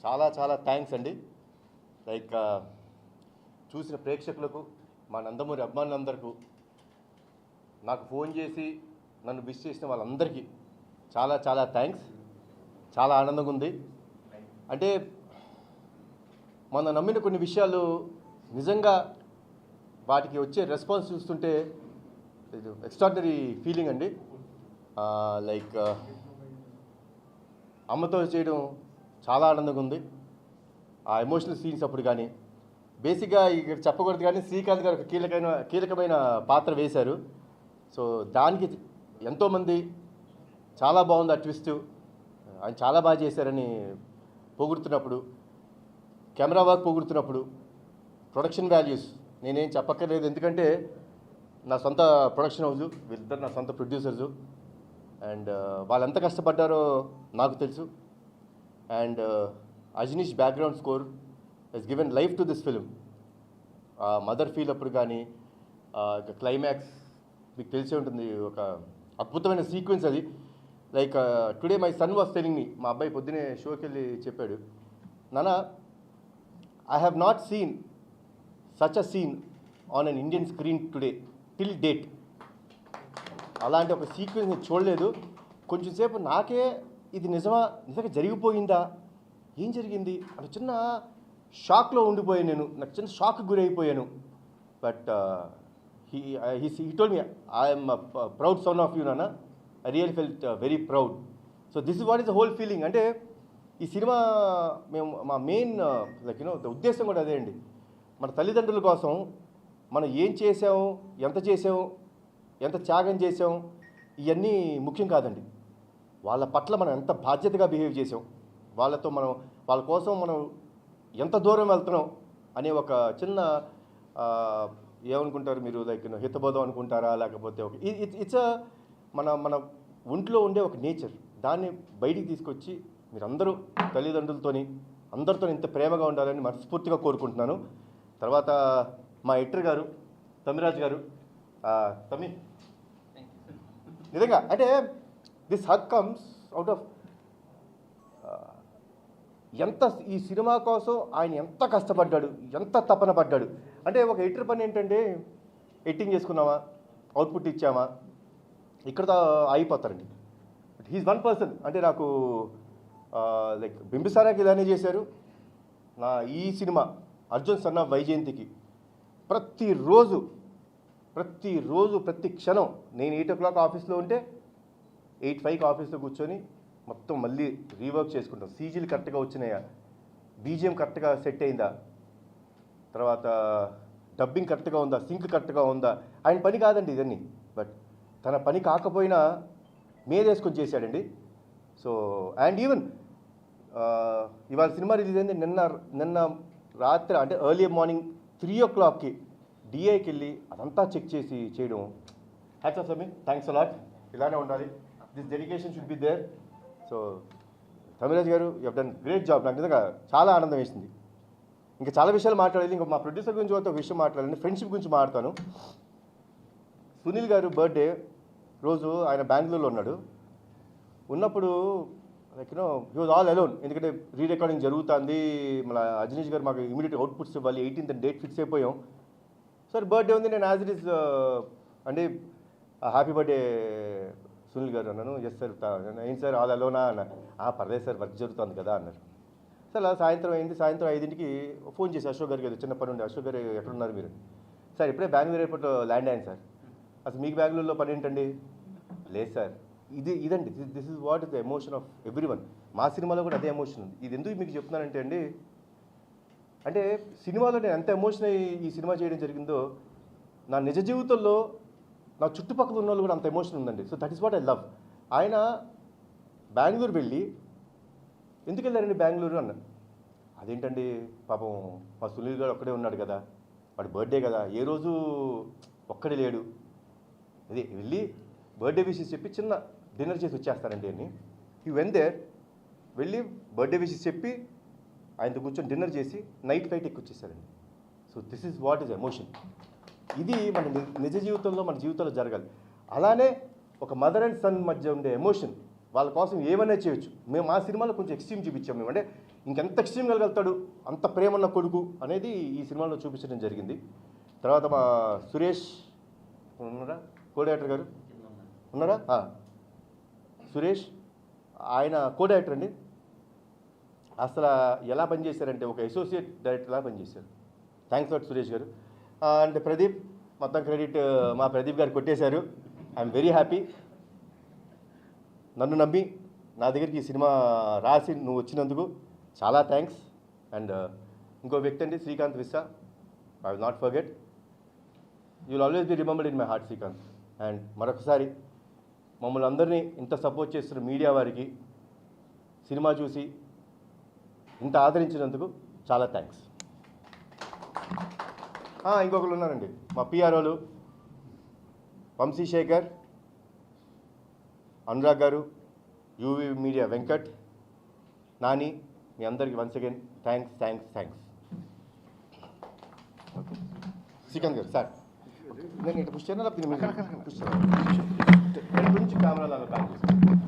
చాలా చాలా థ్యాంక్స్ అండి. లైక్ చూసిన ప్రేక్షకులకు, మా నందమూరి అభిమానులందరికీ, నాకు ఫోన్ చేసి నన్ను విష్ చేసిన వాళ్ళందరికీ చాలా చాలా థ్యాంక్స్. చాలా ఆనందంగా ఉంది. అంటే మనం నమ్మిన కొన్ని విషయాలు నిజంగా వాటికి వచ్చే రెస్పాన్స్ చూస్తుంటే ఎక్స్ట్రాడినరీ ఫీలింగ్ అండి. లైక్ అమ్మతో చేయడం చాలా ఆనందంగా ఉంది. ఆ ఎమోషనల్ సీన్స్ అప్పుడు కానీ బేసిక్గా ఇక్కడ చెప్పకూడదు కానీ శ్రీకాంత్ గారు ఒక కీలకమైన పాత్ర వేశారు. సో దానికి ఎంతోమంది చాలా బాగుంది ఆ ట్విస్ట్, ఆయన చాలా బాగా చేశారని పొగుడుతున్నప్పుడు, కెమెరా వర్క్ పొగుడుతున్నప్పుడు, ప్రొడక్షన్ వాల్యూస్ నేనేం చెప్పక్కర్లేదు, ఎందుకంటే నా సొంత ప్రొడక్షన్ హౌజు, వీళ్ళిద్దరు నా సొంత ప్రొడ్యూసర్సు. అండ్ వాళ్ళు ఎంత కష్టపడ్డారో నాకు తెలుసు. And Ajaneesh background score he's given life to this film. Mother feel అప్పుడు కానీ క్లైమాక్స్ మీకు తెలిసే ఉంటుంది, ఒక అద్భుతమైన సీక్వెన్స్ అది. Like today my son was telling me, మా అబ్బాయి పొద్దునే షోకి వెళ్ళి చెప్పాడు, నాన్న I have not seen such a scene on an Indian screen today till date. అలాంటి ఒక సీక్వెన్స్ నేను చూడలేదు. కొంచెంసేపు నాకే ఇది నిజంగా జరిగిపోయిందా, ఏం జరిగింది అని చిన్న షాక్లో ఉండిపోయాను నేను. నాకు చిన్న షాక్ గురైపోయాను. But he told me, I am a proud son of you, Nana. I really felt very proud. So this is what is the whole feeling. అంటే ఈ సినిమా మేము మా మెయిన్ లైక్ ఉద్దేశం కూడా అదే అండి. మన తల్లిదండ్రుల కోసం మనం ఏం చేసాము, ఎంత చేసాము, ఎంత త్యాగం చేసాం, ఇవన్నీ ముఖ్యం కాదండి. వాళ్ళ పట్ల మనం ఎంత బాధ్యతగా బిహేవ్ చేసాం, వాళ్ళ కోసం మనం ఎంత దూరం వెళ్తున్నాం అనే ఒక చిన్న ఏమనుకుంటారు మీరు, లైక్ హితబోధం అనుకుంటారా, లేకపోతే ఒక ఇట్స్ మన ఒంట్లో ఉండే ఒక నేచర్, దాన్ని బయటికి తీసుకొచ్చి మీరందరూ తల్లిదండ్రులతోని అందరితో ఇంత ప్రేమగా ఉండాలని మనస్ఫూర్తిగా కోరుకుంటున్నాను. తర్వాత మా ఎడిటర్ గారు తమిరాజ్ గారు, తమి నిజంగా అంటే this hug comes out of ఎంత ఈ సినిమా కోసం ఆయన ఎంత కష్టపడ్డాడు, ఎంత తపన పడ్డాడు. అంటే ఒక ఎడిటర్ పని ఏంటంటే ఎడిటింగ్ చేసుకున్నామా, అవుట్పుట్ ఇచ్చామా, ఇక్కడ అయిపోతారండి. But he's one person. అంటే నాకు లైక్ బింబిసారాకి ఇలానే చేశారు. నా ఈ సినిమా అర్జున్ సన్ ఆఫ్ వైజయంతికి ప్రతిరోజు ప్రతి క్షణం నేను 8 o'clock ఆఫీస్లో ఉంటే 8:05 ఆఫీస్లో కూర్చొని మొత్తం మళ్ళీ రీవర్క్ చేసుకుంటాం. సీజీలు కరెక్ట్గా వచ్చినాయా, బీజిఎం కరెక్ట్గా సెట్ అయిందా, తర్వాత డబ్బింగ్ కరెక్ట్గా ఉందా, సింక్ కరెక్ట్గా ఉందా. ఆయన పని కాదండి ఇదన్నీ, బట్ తన పని కాకపోయినా మేదేసుకొని చేశాడండి. సో అండ్ ఈవెన్ ఇవాళ సినిమా రిలీజ్ అయింది నిన్న రాత్రి, అంటే ఎర్లీ మార్నింగ్ 3 o'clockకి డిఐకి వెళ్ళి అదంతా చెక్ చేసి చేయడం. Hats off Sami, thanks a lot. ఇలానే ఉండాలి, this dedication should be there. So Thamiraj garu, you have done great job. నాకు నిజంగా చాలా ఆనందం వేసింది. ఇంకా చాలా విషయాలు మాట్లాడాలి. ఇంకా మా ప్రొడ్యూసర్ గురించి ఒక విషయం మాట్లాడాలి, ఫ్రెండ్షిప్ గురించి మాట్లాడతాను. సునీల్ గారు బర్త్డే రోజు ఆయన బెంగళూరులో ఉన్నప్పుడు like he was all alone. ఎందుకంటే రీ రికార్డింగ్ జరుగుతుంది, మన అజనీష్ గారు మాకు ఇమీడియట్ అవుట్పుట్స్ ఇవ్వాలి, 18th డేట్ ఫిక్స్ అయిపోయాం. సార్ బర్త్డే ఉంది, నేను యాజ్ ఇట్ ఈస్ అంటే హ్యాపీ బర్త్డే సునీల్ గారు అన్నాను. ఎస్ సార్, ఏంటి సార్ ఆల్ అలోనా అన్న. పర్లేదు సార్, వర్క్ జరుగుతుంది కదా అన్నారు. సార్ అలా సాయంత్రం అయింది. సాయంత్రం 5ంటికి ఫోన్ చేసి అశోక్ గారికి ఏదో చిన్న పని ఉండే, అశోక్ గారు ఎక్కడున్నారు మీరు? సార్ ఇప్పుడే బెంగళూరు ఎయిర్పోర్ట్లో ల్యాండ్ అయ్యాను సార్. అసలు మీకు బెంగళూరులో పని ఏంటండి? లేదు సార్, ఇదండి this is what is the emotion of every one. మా సినిమాలో కూడా అదే ఎమోషన్ ఉంది. ఇది ఎందుకు మీకు చెప్తున్నానంటే అండి, అంటే సినిమాలో నేను ఎంత ఎమోషన్ అయ్యి ఈ సినిమా చేయడం జరిగిందో, నా నిజ జీవితంలో నా చుట్టుపక్కల ఉన్న వాళ్ళు కూడా అంత ఎమోషన్ ఉందండి. So that is what I love. ఆయన బెంగళూరు వెళ్ళి, ఎందుకు వెళ్ళారండి బెంగళూరు అన్న. అదేంటండి పాపం మా సునీల్ గారు ఒక్కడే ఉన్నాడు కదా, వాడి బర్త్డే కదా, ఏ రోజు ఒక్కడే లేడు, అదే వెళ్ళి బర్త్డే విషెస్ చెప్పి చిన్న డిన్నర్ చేసి వచ్చేస్తారండి అని. ఈ వెన్ దేర్ వెళ్ళి బర్త్డే విషెస్ చెప్పి ఆయనతో కూర్చొని డిన్నర్ చేసి నైట్ ఫ్లైట్ ఎక్కి వచ్చేసారండి. So this is what is emotion. ఇది మన నిజ జీవితంలో, మన జీవితంలో జరగాలి. అలానే ఒక మదర్ అండ్ సన్ మధ్య ఉండే ఎమోషన్, వాళ్ళ కోసం ఏమైనా చేయొచ్చు. మేము మా సినిమాలో కొంచెం ఎక్స్ట్రీమ్ చూపించాము. మేము అంటే ఇంకెంత ఎక్స్ట్రీమ్ వెళ్ళగలుగుతాడు, అంత ప్రేమ ఉన్న కొడుకు అనేది ఈ సినిమాలో చూపించడం జరిగింది. తర్వాత మా సురేష్ ఉన్నారా, కో-డైరెక్టర్ గారు ఉన్నారా, సురేష్ ఆయన కో-డైరెక్టర్ అండి. అసలు ఎలా పనిచేశారంటే ఒక అసోసియేట్ డైరెక్టర్లా పనిచేశారు. థ్యాంక్స్ లాట్ సురేష్ గారు. అండ్ ప్రదీప్, మొత్తం క్రెడిట్ మా ప్రదీప్ గారు కొట్టేశారు. I'm very happy. నన్ను నమ్మి నా దగ్గరికి ఈ సినిమా రాసి నువ్వు వచ్చినందుకు చాలా థ్యాంక్స్. అండ్ ఇంకో వ్యక్తి అండి, Srikanth Vissa. I will not forget. You will always be remembered in my heart, Srikanth. And మరొకసారి మమ్మల్ని అందరినీ ఇంత సపోర్ట్ చేస్తున్న మీడియా వారికి, సినిమా చూసి ఇంత ఆదరించినందుకు చాలా థ్యాంక్స్. ఇంకొకరు ఉన్నారండి, మా పిఆర్ఓలు వంశీశేఖర్, అనురాగ్ గారు, యూవీ మీడియా వెంకట్, నాని, మీ అందరికీ వన్స్ అగైన్ థ్యాంక్స్. శ్రీకాంత్ గారు సార్, నేను ఇటు పుష్ చేయను, పుష్ నుంచి కెమెరాలో కాల్ చేస్తాను.